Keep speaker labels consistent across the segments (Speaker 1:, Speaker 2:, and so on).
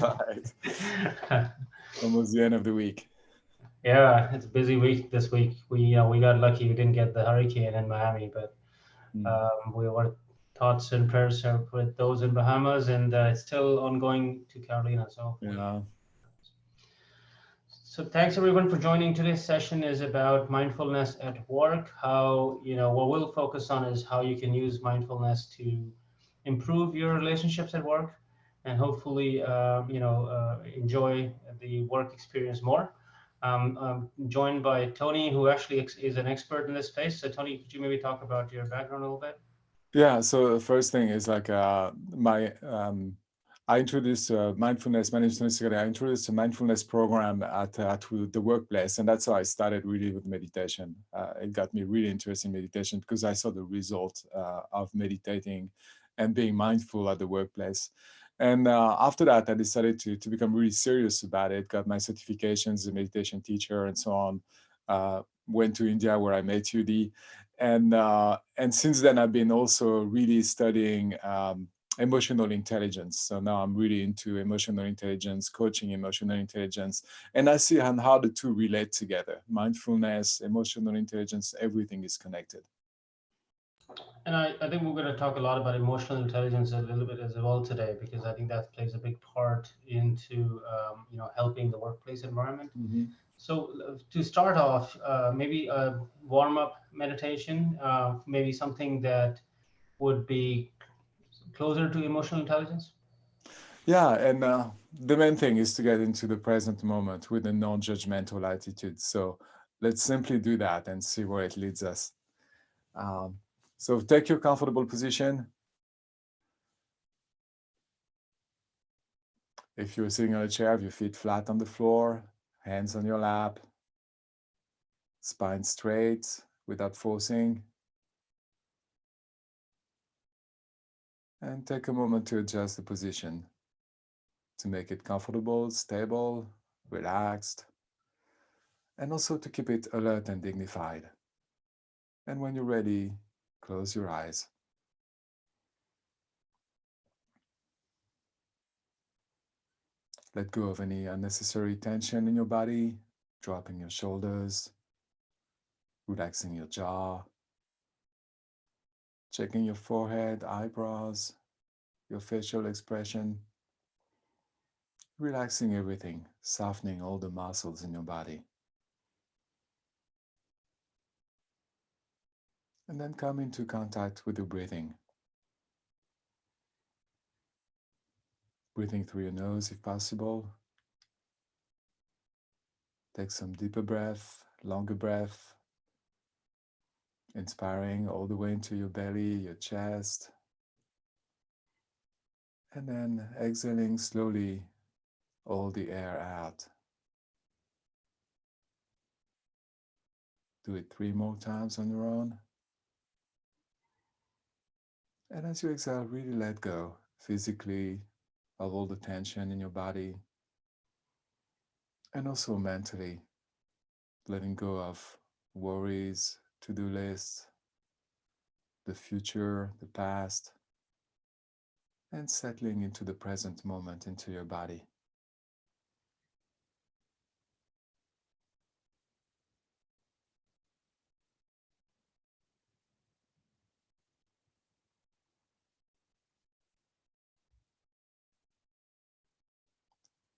Speaker 1: Right. Almost the end of the week.
Speaker 2: Yeah, it's a busy week this week. We got lucky. We didn't get the hurricane in Miami, but
Speaker 1: Mm.
Speaker 2: we were thoughts and prayers are with those in Bahamas, and it's still ongoing to Carolina. So
Speaker 1: Yeah.
Speaker 2: thanks everyone for joining. Today's session is about mindfulness at work. How, what we'll focus on is how you can use mindfulness to improve your relationships at work and hopefully, enjoy the work experience more. I'm joined by Tony, who actually is an expert in this space. So Tony, could you maybe talk about your background a little bit?
Speaker 1: Yeah. So the first thing is like my I introduced mindfulness management. I introduced a mindfulness program at the workplace, and that's how I started really with meditation. It got me really interested in meditation because I saw the result of meditating and being mindful at the workplace. And after that, I decided to become really serious about it. Got my certifications as a meditation teacher and so on. Went to India where I met UD, and since then I've been also really studying emotional intelligence. So now I'm really into emotional intelligence, coaching emotional intelligence, and I see how the two relate together. Mindfulness, emotional intelligence, everything is connected.
Speaker 2: And I think we're going to talk a lot about emotional intelligence a little bit as well today, because I think that plays a big part into helping the workplace environment.
Speaker 1: Mhm.
Speaker 2: So to start off, maybe a warm up meditation, maybe something that would be closer to emotional intelligence.
Speaker 1: Yeah, and the main thing is to get into the present moment with a non-judgmental attitude. So let's simply do that and see where it leads us. Um, so take your comfortable position. If you're sitting on a chair, have your feet flat on the floor, hands on your lap, spine straight without forcing. And take a moment to adjust the position to make it comfortable, stable, relaxed, and also to keep it alert and dignified. And when you're ready, close your eyes. Let go of any unnecessary tension in your body, dropping your shoulders, relaxing your jaw, checking your forehead, eyebrows, your facial expression, relaxing everything, softening all the muscles in your body. And then come into contact with your breathing. Breathing through your nose if possible. Take some deeper breath, longer breath, inspiring all the way into your belly, your chest, and then exhaling slowly all the air out. Do it 3 more times on your own. And as you exhale, really let go physically of all the tension in your body and also mentally, letting go of worries, to-do lists, the future, the past, and settling into the present moment, into your body.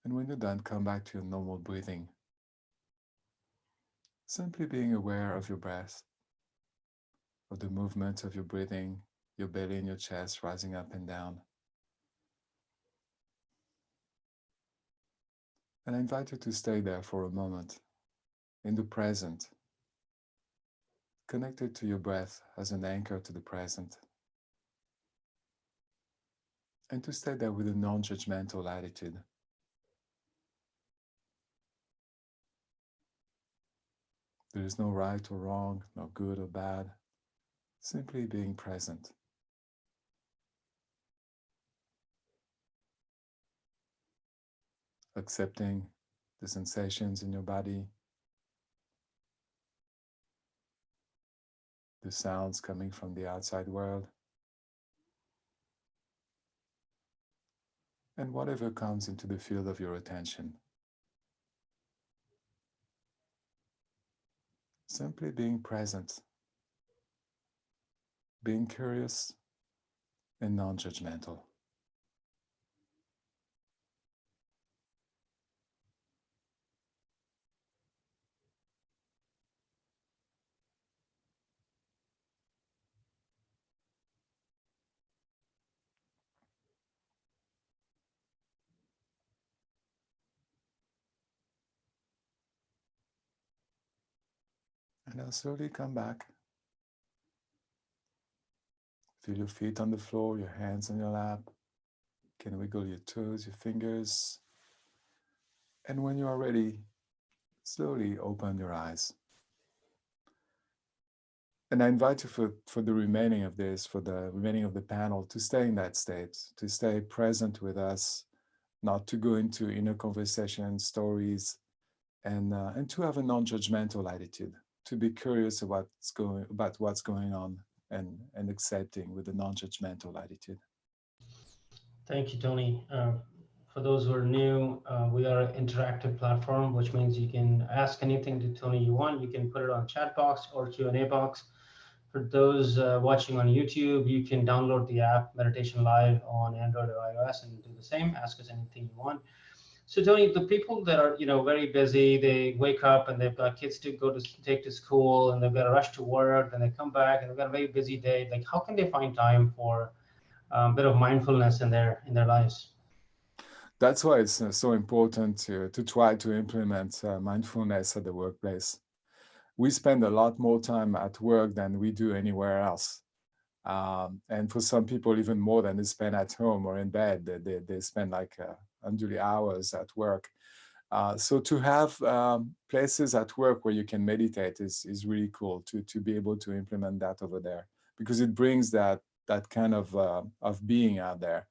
Speaker 1: And when you're done, come back to your normal breathing, simply being aware of your breath, of the movement of your breathing, your belly and your chest rising up and down. And I invite you to stay there for a moment, in the present, connected to your breath as an anchor to the present, and to stay there with a non-judgmental attitude. There is no right or wrong, no good or bad, simply being present. Accepting the sensations in your body, the sounds coming from the outside world, and whatever comes into the field of your attention. Simply being present, being curious and non-judgmental. And now slowly come back. Feel your feet on the floor, your hands on your lap. You can wiggle your toes, your fingers. And when you are ready, slowly open your eyes. And I invite you for the remaining of this, for the remaining of the panel, to stay in that state, to stay present with us, not to go into inner conversation, stories, and to have a non-judgmental attitude, to be curious about what's going on, and accepting with a non-judgmental attitude.
Speaker 2: Thank you, Tony. For those who are new, we are an interactive platform, which means you can ask anything to Tony you want. You can put it on chat box or Q&A box. For those watching on YouTube, you can download the app Meditation Live on Android or iOS and do the same. Ask us anything you want. So Tony, the people that are very busy, they wake up and they've got kids to go to take to school, and they've got to rush to work, then they come back and they've got a very busy day. Like, how can they find time for a bit of mindfulness in their lives?
Speaker 1: That's why it's so important to try to implement mindfulness at the workplace. We spend a lot more time at work than we do anywhere else. And for some people, even more than they spend at home or in bed. They spend like unduly hours at work. So to have places at work where you can meditate is really cool to be able to implement that over there, because it brings that kind of being out there.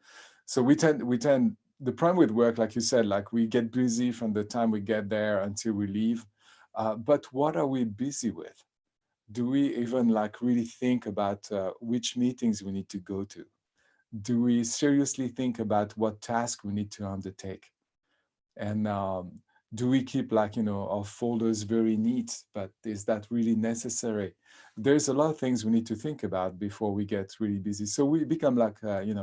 Speaker 1: So we tend the problem with work, like you said, like we get busy from the time we get there until we leave. But what are we busy with? Do we even like really think about which meetings we need to go to? Do we seriously think about what task we need to undertake? And do we keep like our folders very neat? But is that really necessary? There's a lot of things we need to think about before we get really busy. So we become like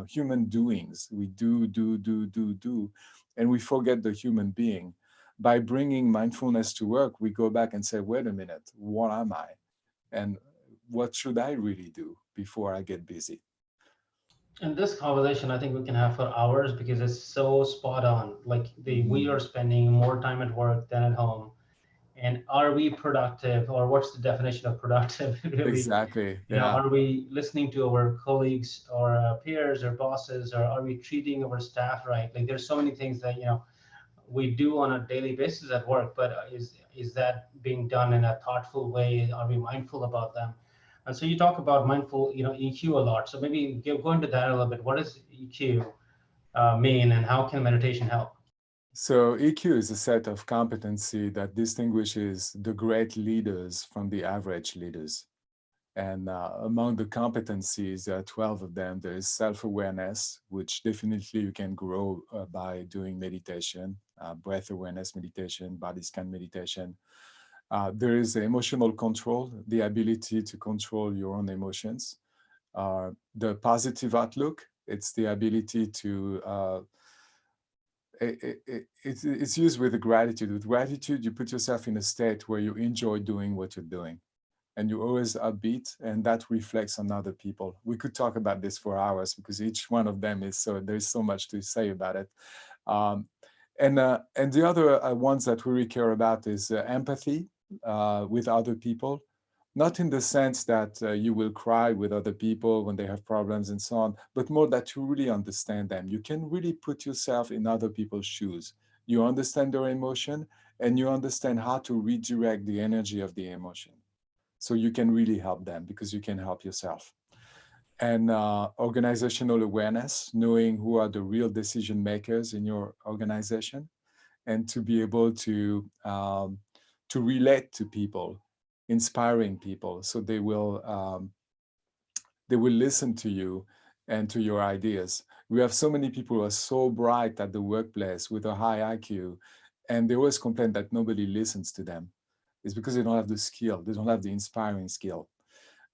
Speaker 1: human doings. We do, and we forget the human being. By bringing mindfulness to work, we go back and say, wait a minute, what am I? And what should I really do before I get busy?
Speaker 2: And this conversation, I think we can have for hours because it's so spot on. Like we are
Speaker 1: Mhm.
Speaker 2: spending more time at work than at home. And are we productive, or what's the definition of productive really?
Speaker 1: Exactly. Yeah.
Speaker 2: Are we listening to our colleagues or peers or bosses, or are we treating our staff right? Like there's so many things that we do on a daily basis at work, but is that being done in a thoughtful way? Are we mindful about them? And so you talk about mindful, EQ a lot. So maybe go into that a little bit. What does EQ mean, and how can meditation help?
Speaker 1: So EQ is a set of competency that distinguishes the great leaders from the average leaders. And among the competencies, there are 12 of them. There is self-awareness, which definitely you can grow by doing meditation, breath awareness meditation, body scan meditation. There is emotional control, the ability to control your own emotions. The positive outlook, it's the ability to it's used with gratitude. With gratitude, you put yourself in a state where you enjoy doing what you're doing, and you're always upbeat, and that reflects on other people. We could talk about this for hours because each one of them is so there's so much to say about it. Um, and the other ones that we really care about is empathy with other people, not in the sense that you will cry with other people when they have problems and so on, but more that you really understand them. You can really put yourself in other people's shoes. You understand their emotion, and you understand how to redirect the energy of the emotion. So you can really help them because you can help yourself. And organizational awareness, knowing who are the real decision makers in your organization, and to be able to relate to people, inspiring people, so they will listen to you, and to your ideas. We have so many people who are so bright at the workplace with a high IQ, and they always complain that nobody listens to them. It's because they don't have the skill, they don't have the inspiring skill.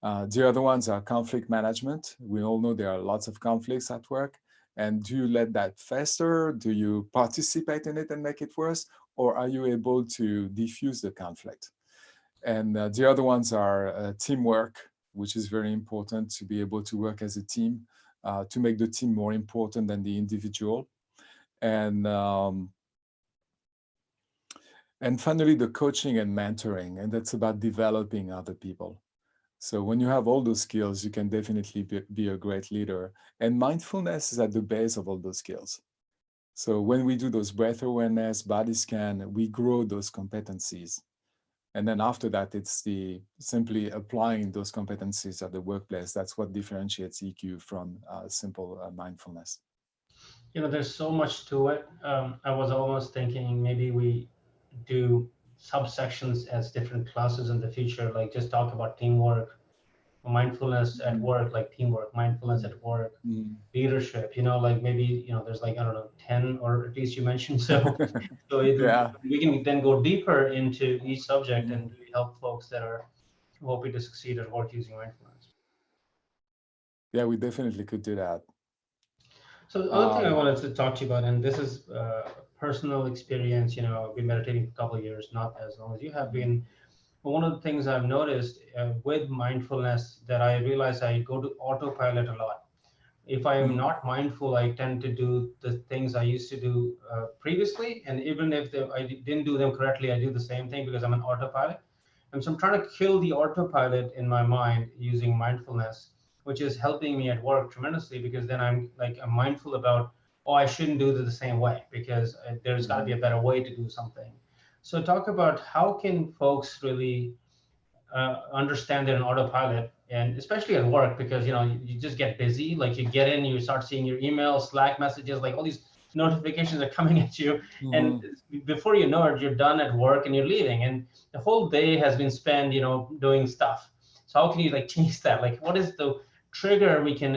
Speaker 1: The other ones are conflict management. We all know there are lots of conflicts at work. And do you let that fester? Do you participate in it and make it worse? Or are you able to diffuse the conflict? And the other ones are teamwork, which is very important to be able to work as a team, to make the team more important than the individual. And and finally, the coaching and mentoring, and that's about developing other people. So when you have all those skills, you can definitely be a great leader. And mindfulness is at the base of all those skills. So when we do those breath awareness, body scan, we grow those competencies. And then after that, it's the simply applying those competencies at the workplace. That's what differentiates EQ from simple mindfulness.
Speaker 2: There's so much to it. I was almost thinking maybe we do subsections as different classes in the future, like just talk about teamwork, mindfulness at
Speaker 1: Mm,
Speaker 2: work, like teamwork, mindfulness
Speaker 1: mm,
Speaker 2: at work,
Speaker 1: mm.
Speaker 2: leadership, like maybe, there's like, I don't know, 10, or at least you mentioned. So
Speaker 1: Yeah.
Speaker 2: we can then go deeper into each subject
Speaker 1: Mm.
Speaker 2: and really help folks that are hoping to succeed at work using mindfulness.
Speaker 1: Yeah, we definitely could do that.
Speaker 2: So the other thing I
Speaker 1: Um,
Speaker 2: wanted to talk to you about, and this is personal experience, I've been meditating for a couple of years, not as long as you have
Speaker 1: mm,
Speaker 2: been. But one of the things I've noticed with mindfulness that I realize I go to autopilot a lot. If I am
Speaker 1: mm,
Speaker 2: not mindful, I tend to do the things I used to do previously, and even if I didn't do them correctly, I do the same thing because I'm an autopilot. And so I'm trying to kill the autopilot in my mind using mindfulness, which is helping me at work tremendously, because then I'm mindful about, oh, I shouldn't do it the same way, because there's got to be
Speaker 1: mm.
Speaker 2: a better way to do something. So talk about how can folks really understand they're an autopilot, and especially at work, because you just get busy. Like you get in, you start seeing your emails, Slack messages, like all these notifications are coming at you, and
Speaker 1: Mhm.
Speaker 2: before you know it, you're done at work and you're leaving, and the whole day has been spent, doing stuff. So how can you like change that? Like, what is the trigger we can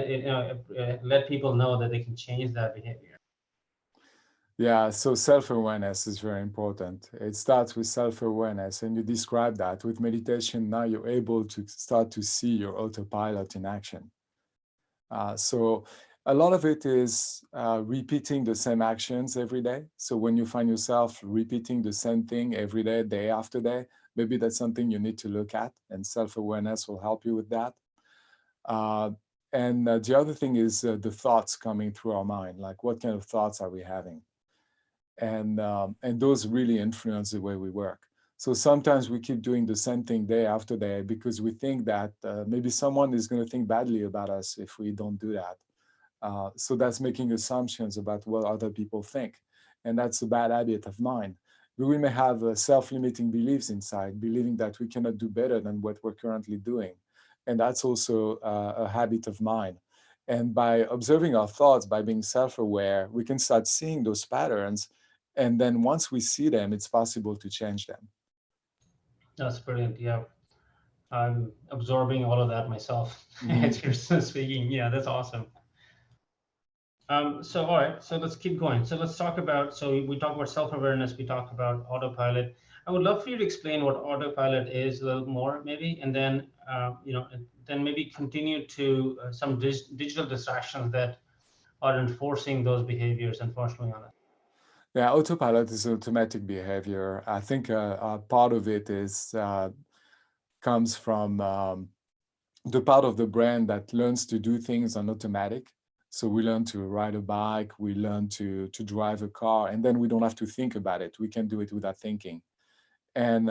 Speaker 2: let people know that they can change that behavior?
Speaker 1: Yeah, so self-awareness is very important. It starts with self-awareness, and you describe that with meditation. Now you're able to start to see your autopilot in action. So a lot of it is repeating the same actions every day. So when you find yourself repeating the same thing every day, day after day, maybe that's something you need to look at, and self-awareness will help you with that. Uh, and the other thing is the thoughts coming through our mind, like what kind of thoughts are we having? And those really influence the way we work. So sometimes we keep doing the same thing day after day because we think that maybe someone is going to think badly about us if we don't do that. So that's making assumptions about what other people think, and that's a bad habit of mine. We may have self-limiting beliefs inside, believing that we cannot do better than what we're currently doing, and that's also a habit of mine. And by observing our thoughts, by being self-aware, we can start seeing those patterns, and then once we see them, it's possible to change them.
Speaker 2: That's brilliant. Yeah, I'm absorbing all of that myself
Speaker 1: Mhm.
Speaker 2: as you're speaking. Yeah, that's awesome. So all right, so let's keep going. So let's talk about, so we talked about self-awareness, we talked about autopilot. I would love for you to explain what autopilot is a little more, maybe, and then and then maybe continue to some digital distractions that are enforcing those behaviors, unfortunately, on us.
Speaker 1: Yeah, autopilot is automatic behavior. I think part of it is comes from the part of the brain that learns to do things on automatic. So we learn to ride a bike, we learn to drive a car, and then we don't have to think about it. We can do it without thinking. And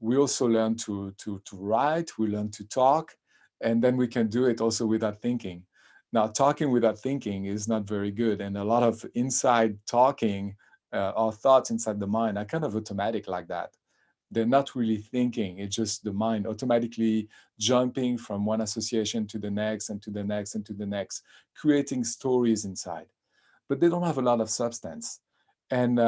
Speaker 1: we also learn to write, we learn to talk, and then we can do it also without thinking. Now, talking without thinking is not very good, and a lot of inside talking, our thoughts inside the mind are kind of automatic like that. They're not really thinking. It's just the mind automatically jumping from one association to the next and to the next and to the next, creating stories inside. But they don't have a lot of substance. And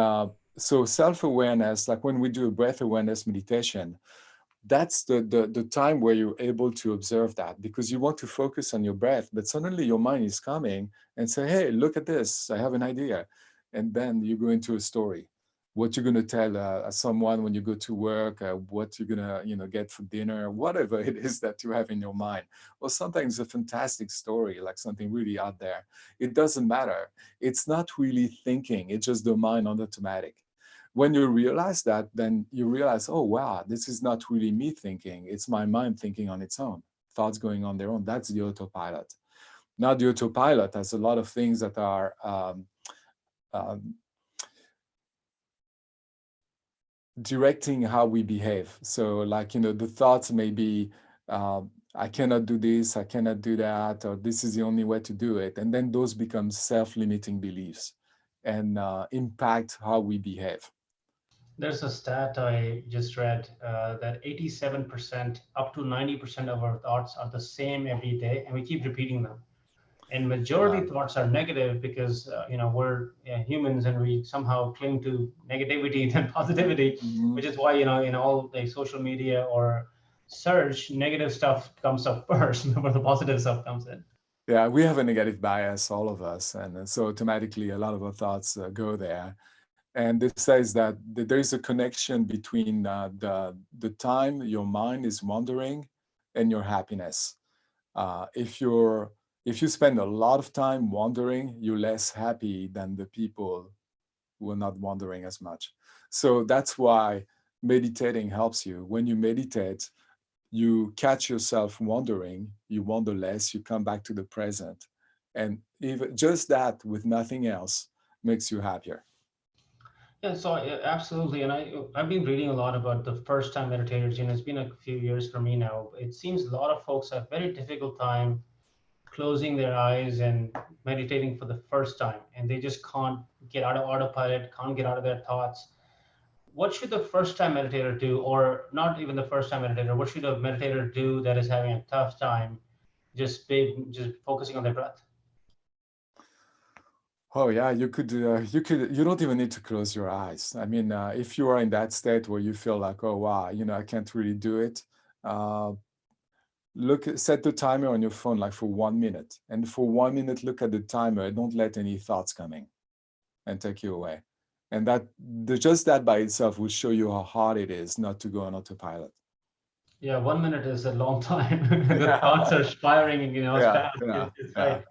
Speaker 1: so self-awareness, like when we do a breath awareness meditation, that's the time where you're able to observe that, because you want to focus on your breath, but suddenly your mind is coming and say, hey, look at this, I have an idea. And then you go into a story, what you're going to tell someone when you go to work, what you're going to get for dinner, whatever it is that you have in your mind. Or sometimes a fantastic story, like something really out there. It doesn't matter. It's not really thinking, it's just the mind on automatic. When you realize that, then you realize, oh, wow, this is not really me thinking. It's my mind thinking on its own, thoughts going on their own. That's the autopilot. Now, the autopilot has a lot of things that are um, directing how we behave. So, like, the thoughts may be, I cannot do this, I cannot do that, or this is the only way to do it. And then those become self-limiting beliefs and impact how we behave.
Speaker 2: There's a stat I just read that 87% up to 90% of our thoughts are the same every day, and we keep repeating them. And majority thoughts are negative because we're humans and we somehow cling to negativity than positivity,
Speaker 1: Mhm.
Speaker 2: which is why in all like social media or search, negative stuff comes up first before the positive stuff comes in.
Speaker 1: Yeah, we have a negative bias, all of us. And so automatically a lot of our thoughts go there. And this says that there is a connection between the time your mind is wandering and your happiness. If you spend a lot of time wandering, you're less happy than the people who are not wandering as much. So that's why meditating helps you. When you meditate, you catch yourself wandering, you wander less, you come back to the present. And even just that with nothing else makes you happier.
Speaker 2: Yeah, so absolutely, and I've been reading a lot about the first time meditators. It's been a few years for me now. It seems a lot of folks have very difficult time closing their eyes and meditating for the first time, and they just can't get out of autopilot, can't get out of their thoughts. What should the first time meditator do, or not even the first time meditator, what should a meditator do that is having a tough time just focusing on their breath?
Speaker 1: Oh yeah, you don't even need to close your eyes. I mean, if you are in that state where you feel like, oh wow, I can't really do it, uh, set the timer on your phone like for 1 minute, and for 1 minute, look at the timer. Don't let any thoughts coming and take you away. And just that by itself will show you how hard it is not to go on autopilot.
Speaker 2: Yeah, 1 minute is a long time. The
Speaker 1: Yeah,
Speaker 2: thoughts are spiraling, as
Speaker 1: yeah,
Speaker 2: fast.
Speaker 1: yeah,
Speaker 2: It's
Speaker 1: yeah.
Speaker 2: right.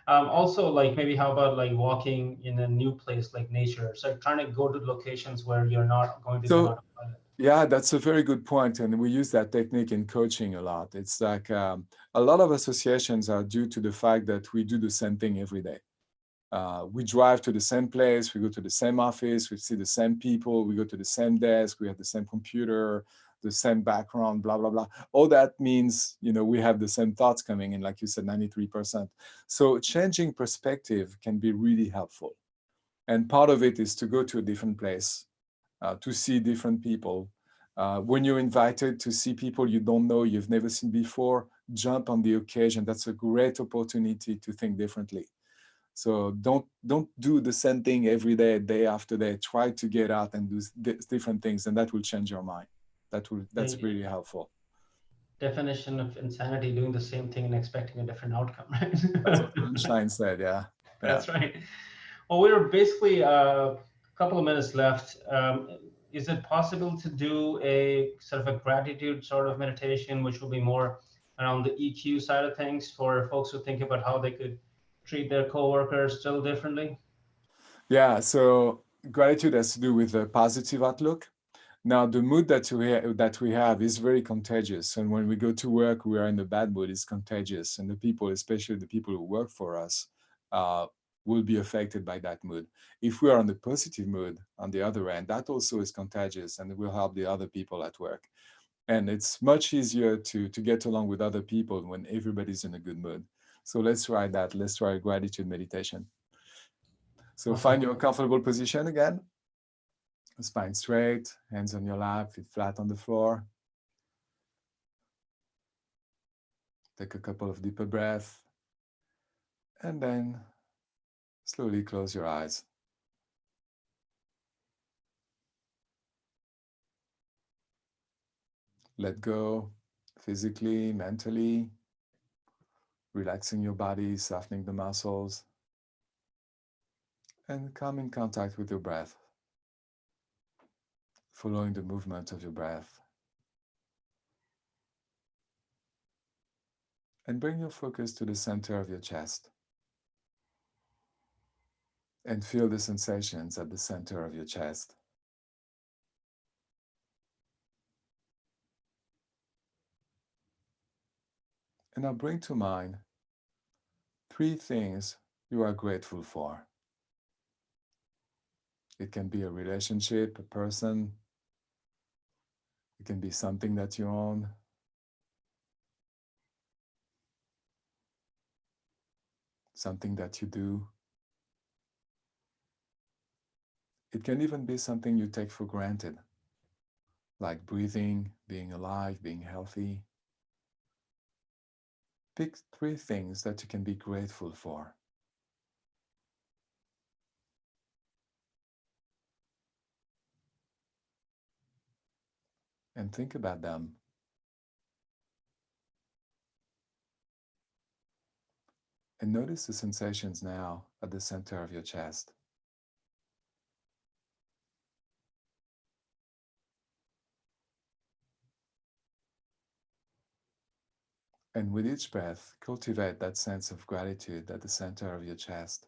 Speaker 2: Also, like maybe how about like walking in a new place like nature? So trying to go to locations where you're not going to be on
Speaker 1: So
Speaker 2: autopilot.
Speaker 1: yeah, that's a very good point, and we use that technique in coaching a lot. It's like a lot of associations are due to the fact that we do the same thing every day. We drive to the same place, we go to the same office, we see the same people, we go to the same desk, we have the same computer, the same background, blah, blah, blah. All that means, we have the same thoughts coming in, like you said, 93%. So changing perspective can be really helpful. And part of it is to go to a different place, to see different people. When you're invited to see people you don't know, you've never seen before, jump on the occasion. That's a great opportunity to think differently. So don't do the same thing every day, day after day. Try to get out and do different things, and that will change your mind. That's
Speaker 2: The
Speaker 1: really helpful.
Speaker 2: definition of insanity, doing the same thing and expecting a different outcome,
Speaker 1: That's what
Speaker 2: right?
Speaker 1: Einstein said. Yeah, yeah.
Speaker 2: That's right. Well, we're basically a couple of minutes left. Is it possible to do a sort of a gratitude sort of meditation, which will be more around the EQ side of things for folks who think about how they could treat their coworkers still differently?
Speaker 1: Yeah, so gratitude has to do with a positive outlook. Now, the mood that we have is very contagious. And when we go to work, we are in a bad mood, it's contagious. And the people, especially the people who work for us, uh, will be affected by that mood. If we are on the positive mood, on the other end, that also is contagious and it will help the other people at work. And it's much easier to get along with other people when everybody's in a good mood. So let's try that. Let's try gratitude meditation. So
Speaker 2: Awesome.
Speaker 1: find your comfortable position again. Spine straight, hands on your lap, feet flat on the floor. Take a couple of deeper breaths, and then slowly close your eyes. Let go physically, mentally, relaxing your body, softening the muscles, and come in contact with your breath, following the movement of your breath. And bring your focus to the center of your chest. And feel the sensations at the center of your chest. And now bring to mind 3 things you are grateful for. It can be a relationship, a person. It can be something that you own. Something that you do. It can even be something you take for granted, like breathing, being alive, being healthy. Pick 3 things that you can be grateful for. And think about them. And notice the sensations now at the center of your chest. And with each breath, cultivate that sense of gratitude at the center of your chest.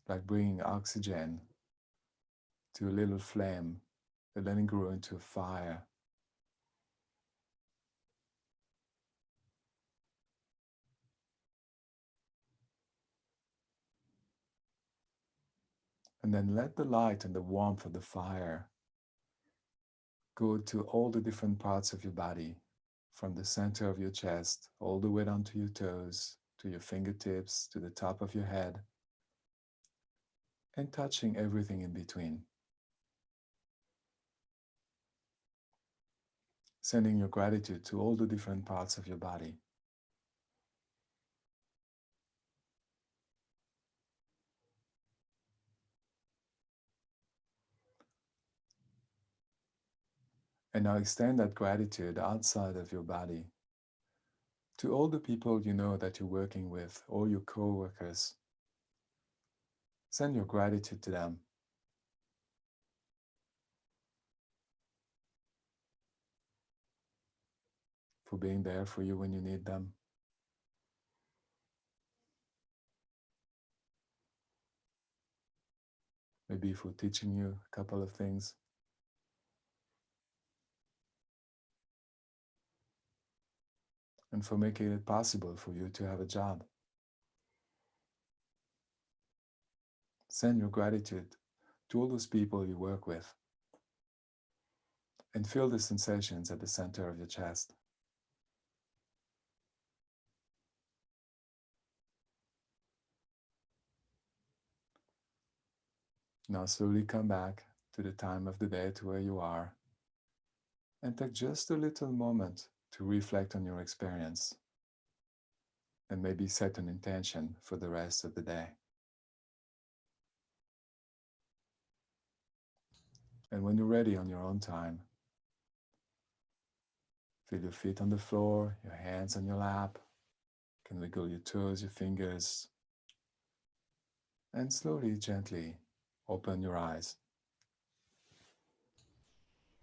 Speaker 1: Like bringing oxygen to a little flame and letting grow into a fire. And then let the light and the warmth of the fire go to all the different parts of your body, from the center of your chest, all the way down to your toes, to your fingertips, to the top of your head, and touching everything in between. Sending your gratitude to all the different parts of your body. And now extend that gratitude outside of your body to all the people you know that you're working with, all your co-workers. Send your gratitude to them. For being there for you when you need them. Maybe for teaching you a couple of things. And for making it possible for you to have a job. Send your gratitude to all those people you work with. And feel the sensations at the center of your chest. Now slowly come back to the time of the day to where you are. And take just a little moment to reflect on your experience. And maybe set an intention for the rest of the day. And when you're ready on your own time, feel your feet on the floor, your hands on your lap. You can wiggle your toes, your fingers. And slowly, gently open your eyes.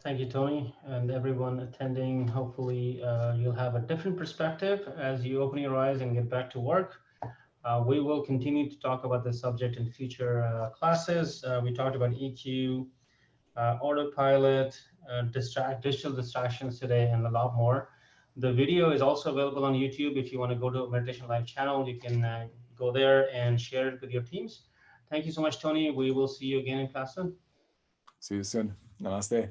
Speaker 2: Thank you, Tony, and everyone attending. Hopefully, you'll have a different perspective as you open your eyes and get back to work. We will continue to talk about this subject in future classes. We talked about EQ, autopilot, digital distractions today, and a lot more. The video is also available on YouTube. If you want to go to a Meditation Live channel, you can go there and share it with your teams. Thank you so much, Tony. We will see you again in class soon.
Speaker 1: See you soon. Namaste.